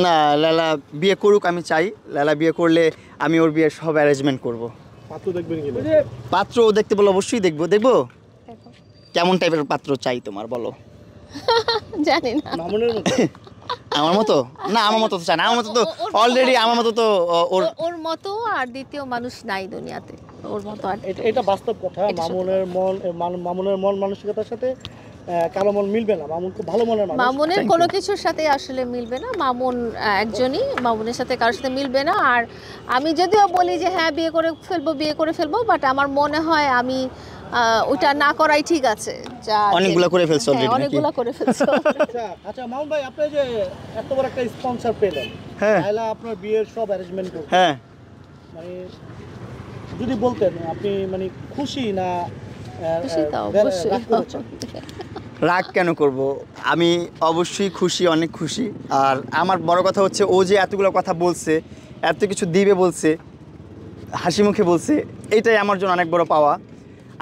না, লালা বিয়ে করুক, আমি চাই। লালা বিয়ে করলে আমি ওর বিয়ের সব অ্যারেঞ্জমেন্ট করব। পাত্র দেখবেন কি? পাত্র দেখতে বলে অবশ্যই দেখবো। দেখবো কেমন টাইপের পাত্র চাই তোমার, বলো। জানি না। মামুনের মতো? আমার মতো না, আমার মতো তো চাই না। আমার মতো তো অলরেডি, আমার মতো তো ওর মতো আর দ্বিতীয় মানুষ নাই দুনিয়াতে ওর মতো। আর এটা বাস্তব কথা। মামুনের মন মানসিকতার সাথে কারো মন মিলবে না। মামুন খুব ভালো মনের মানুষ। মামুনের কোনো কিছুর সাথে আসলে মিলবে না। মামুন একজনই, মামুনের সাথে কারোর সাথে মিলবে না। আর আমি যদিও বলি যে হ্যাঁ বিয়ে করে ফেলবো, বাট আমার মনে হয় আমি ওটা না করাই ঠিক আছে। অনেকগুলো করে ফেলছো অলরেডি, অনেকগুলো করে ফেলছো। আচ্ছা মামুন ভাই, আপনি যে এত বড় একটা স্পন্সর পেলেন, হ্যাঁ, লায়লা আপনার বিয়ের সব অ্যারেঞ্জমেন্ট করবে, হ্যাঁ, মানে যদি বলতেন আপনি মানে খুশি না? খুশি তো অবশ্যই। রাগ কেন করব? আমি অবশ্যই খুশি, অনেক খুশি। আর আমার বড় কথা হচ্ছে ও যে এতগুলো কথা বলছে, এত কিছু দিবে বলছে, হাসি মুখে বলছে, এইটাই আমার জন্য অনেক বড় পাওয়া।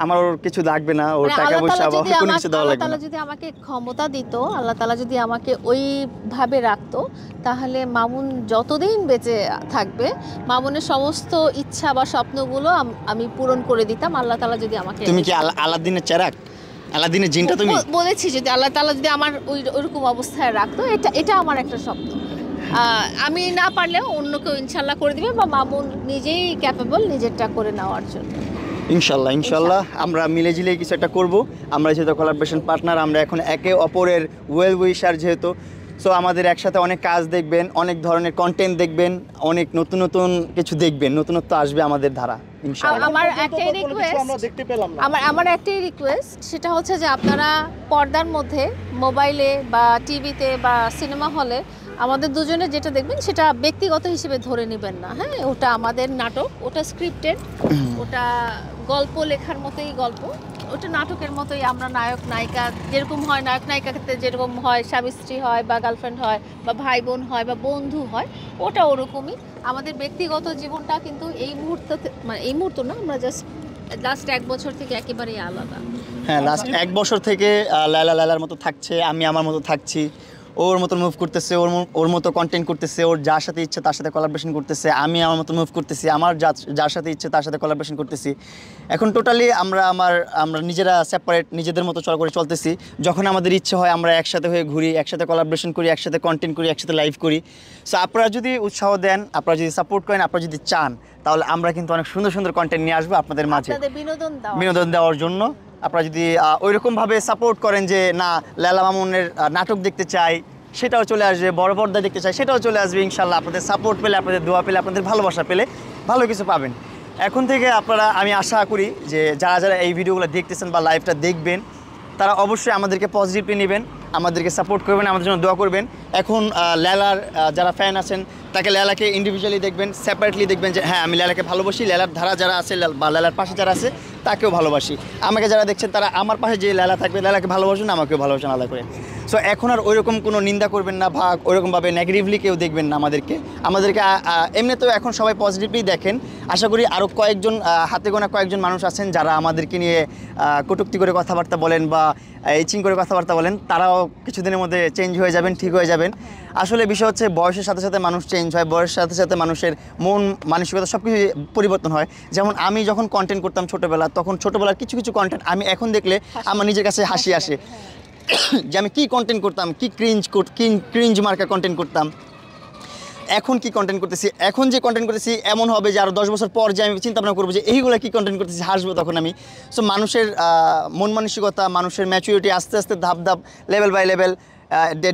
আমার ওর কিছু লাগবে না, ওর টাকা পয়সা বা কোনো কিছু দেওয়া লাগবে না। আল্লাহ যদি আমাকে ক্ষমতা দিত, আল্লাহ তাআলা যদি আমাকে ওইভাবে রাখতো, তাহলে মামুন যতদিন বেঁচে থাকবে মামুনের সমস্ত ইচ্ছা বা স্বপ্নগুলো আমি পূরণ করে দিতাম। আল্লাহ তাআলা যদি আমাকে, তুমি কি আলাদিনের চেরাগ, আলাদিনের জিনটা তুমি? বলেছি যদি আল্লাহ তাআলা যদি আমার ওইরকম অবস্থায় রাখতো, এটা আমার একটা স্বপ্ন। আমি না পারলেও অন্য কেউ ইনশাল্লাহ করে দিবে, বা মামুন নিজেই ক্যাপেবল নিজেরটা করে নেওয়ার জন্য। ইনশাল্লাহ আমরা মিলেঝিলে কিছু একটা করব। আমরা যেহেতু কোলাবোরেশন পার্টনার, আমরা এখন একে অপরের ওয়েল উইশার যেহেতু, সো আমাদের একসাথে অনেক কাজ দেখবেন, অনেক ধরনের কন্টেন্ট দেখবেন, অনেক নতুন নতুন কিছু দেখবেন, নতুনত্ব আসবে আমাদের ধারা ইনশাআল্লাহ। আমার একটাই রিকোয়েস্ট, আমরা দেখতে পেলাম না। আমার একটাই রিকোয়েস্ট, সেটা হচ্ছে যে আপনারা পর্দার মধ্যে, মোবাইলে বা টিভিতে বা সিনেমা হলে আমাদের দুজনে যেটা দেখবেন সেটা ব্যক্তিগত হিসেবে ধরে নেবেন না। হ্যাঁ, ওটা আমাদের নাটক, ওটা স্ক্রিপ্টেড, ওটা গল্প লেখার মতোই গল্প, ওটা নাটকের মতোই। আমরা নায়ক নায়িকা যেরকম হয়, নায়ক নায়িকা ক্ষেত্রে যেরকম হয়, স্বামী স্ত্রী হয় বা গার্লফ্রেন্ড হয় বা ভাই বোন হয় বা বন্ধু হয়, ওটা ওরকমই। আমাদের ব্যক্তিগত জীবনটা কিন্তু এই মুহূর্তে, মানে এই মুহূর্ত না, আমরা জাস্ট লাস্ট 1 বছর থেকে একেবারেই আলাদা। হ্যাঁ, লাস্ট 1 বছর থেকে লালার মতো থাকছে, আমি আমার মতো থাকছি, ওর মতো মুভ করতেছে, ওর মতো কন্টেন্ট করতেছে, ওর যার সাথে ইচ্ছে তার সাথে কোলাবোরেশন করতেছে, আমি আমার মতো মুভ করতেছি, আমার যার সাথে ইচ্ছে তার সাথে কোলাবোরেশন করতেছি। এখন টোটালি আমরা নিজেরা সেপারেট, নিজেদের মতো চলতেছি। যখন আমাদের ইচ্ছে হয় আমরা একসাথে হয়ে ঘুরি, একসাথে কোলাবোরেশন করি, একসাথে কন্টেন্ট করি, একসাথে লাইভ করি। সো আপনারা যদি উৎসাহ দেন, আপনারা যদি সাপোর্ট করেন, আপনারা যদি চান, তাহলে আমরা কিন্তু অনেক সুন্দর সুন্দর কন্টেন্ট নিয়ে আসবো আপনাদের মাঝে, বিনোদন দেওয়ার জন্য। আপনারা যদি ওইরকমভাবে সাপোর্ট করেন যে না লালা মামুনের নাটক দেখতে চাই, সেটাও চলে আসবে, বড় পর্দা দেখতে চাই, সেটাও চলে আসবে ইনশাল্লাহ। আপনাদের সাপোর্ট পেলে, আপনাদের দোয়া পেলে, আপনাদের ভালোবাসা পেলে ভালো কিছু পাবেন। এখন থেকে আপনারা, আমি আশা করি যে যারা এই ভিডিওগুলো দেখতেছেন বা লাইভটা দেখবেন, তারা অবশ্যই আমাদেরকে পজিটিভলি নেবেন, আমাদেরকে সাপোর্ট করবেন, আমাদের জন্য দোয়া করবেন। এখন লালার যারা ফ্যান আছেন, তাকে লালাকে ইন্ডিভিজুয়ালি দেখবেন, সেপারেটলি দেখবেন যে হ্যাঁ আমি লালাকে ভালোবাসি, লালার ধারা যারা আছে বা লালার পাশে যারা আছে তাকেও ভালোবাসি। আমাকে যারা দেখছেন তারা আমার পাশে যে লালা থাকবে, লালাকে ভালোবাসুন, আমাকেও ভালোবাসুন আলাদা করে। সো এখন আর ওইরকম কোনো নিন্দা করবেন না, বা ওইরকমভাবে নেগেটিভলি কেউ দেখবেন না আমাদেরকে। এমনিতেও এখন সবাই পজিটিভলি দেখেন। আশা করি আরও কয়েকজন, হাতে গোনা কয়েকজন মানুষ আছেন যারা আমাদেরকে নিয়ে কটূক্তি করে কথাবার্তা বলেন বা ইচিং করে কথাবার্তা বলেন, তারাও কিছুদিনের মধ্যে চেঞ্জ হয়ে যাবেন, ঠিক হয়ে যাবেন। আসলে বিষয় হচ্ছে বয়সের সাথে সাথে মানুষ চেঞ্জ হয়, বয়সের সাথে সাথে মানুষের মন মানসিকতা সব কিছু পরিবর্তন হয়। যেমন আমি যখন কন্টেন্ট করতাম ছোটোবেলা, তখন ছোটোবেলার কিছু কিছু কন্টেন্ট আমি এখন দেখলে আমার নিজের কাছে হাসি আসে যে আমি কী কন্টেন্ট করতাম, কি ক্রিঞ্জ মার্কা কন্টেন্ট করতাম। এখন কি কন্টেন্ট করতেছি, এখন যে কন্টেন্ট করতেছি এমন হবে যে আরও 10 বছর পর যে আমি চিন্তা ভাবনা করবো যে এইগুলো কী কন্টেন্ট করতেছি, হাসবো তখন আমি। সো মানুষের মন মানসিকতা, মানুষের ম্যাচুরিটি আস্তে আস্তে ধাপ ধাপ, level by level,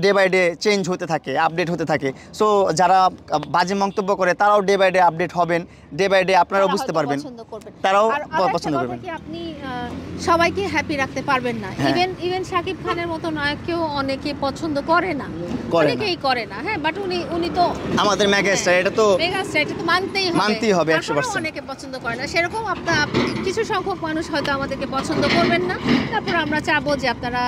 day by day change হতে থাকে, আপডেট হতে থাকে। সো যারা বাজে মন্তব্য করে তারাও ডে বাই ডে আপডেট হবেন, ডে বাই ডে আপনারাও বুঝতে পারবেন, তারাও পছন্দ করবেন। আপনি সবাইকে হ্যাপি রাখতে পারবেন না। ইভেন শাকিব খানের মতো নায়ককেও অনেকে পছন্দ করে না, অনেকেই করে না। হ্যাঁ, বাট উনি তো আমাদের মেগাস্টার, এটা তো মানতেই হবে 100%। অনেকে পছন্দ করে না, সেরকম কিছু সংখ্যক মানুষ হয়তো আমাদেরকে পছন্দ করবেন না। তারপর আমরা চাবো যে আপনারা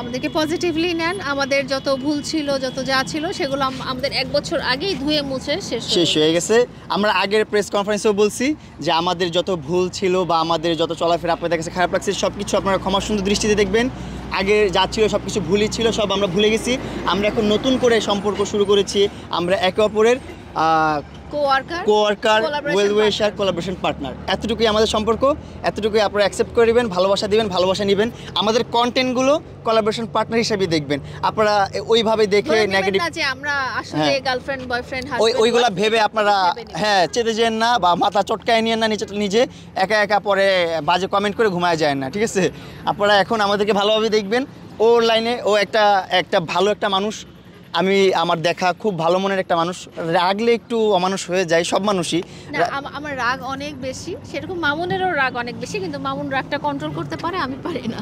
আমাদেরকে পজিটিভলি নেন। আমাদের যত ভুল ছিল, যত যা ছিল, সেগুলো আমাদের 1 বছর আগেই ধুয়ে মুছে শেষ হয়ে গেছে। আমরা আগের প্রেস কনফারেন্সেও বলছি যে আমাদের যত ভুল ছিল বা আমাদের যত চলাফেরা আপনাদের কাছে খারাপ লাগছে, সব কিছু আপনারা ক্ষমা সুন্দর দৃষ্টিতে দেখবেন। আগে যা ছিল সব কিছু ভুলই ছিল, সব আমরা ভুলে গেছি। আমরা এখন নতুন করে সম্পর্ক শুরু করেছি। আমরা একে অপরের কোয়ার্কার, ওয়েল উইশার, কোলাবোরেশন পার্টনার, এতটুকুই আমাদের সম্পর্ক। এতটুকুই আপনারা অ্যাকসেপ্ট করবেন, ভালোবাসা দিবেন, ভালোবাসা নেবেন। আমাদের কন্টেন্টগুলো কোলাবোরেশন পার্টনার হিসেবে দেখবেন। আপনারা ওইভাবে দেখে নেগেটিভ যে আমরা আসলে গার্লফ্রেন্ড বয়ফ্রেন্ড ওইগুলা ভেবে আপনারা চেতে যেন না, বা মাথা চটকায় নিয়েন না নিজে একা একা পরে বাজে কমেন্ট করে ঘুমায় যায় না, ঠিক আছে? আপনারা এখন আমাদেরকে ভালোভাবে দেখবেন। ওর লাইনে ও একটা ভালো একটা মানুষ। আমি আমার দেখা খুব ভালো মনের একটা মানুষ। রাগলে একটু অমানুষ হয়ে যায়, সব মানুষই। আমার রাগ অনেক বেশি, সেরকম মামুনেরও রাগ অনেক বেশি, কিন্তু মামুন রাগটা কন্ট্রোল করতে পারে, আমি পারি না।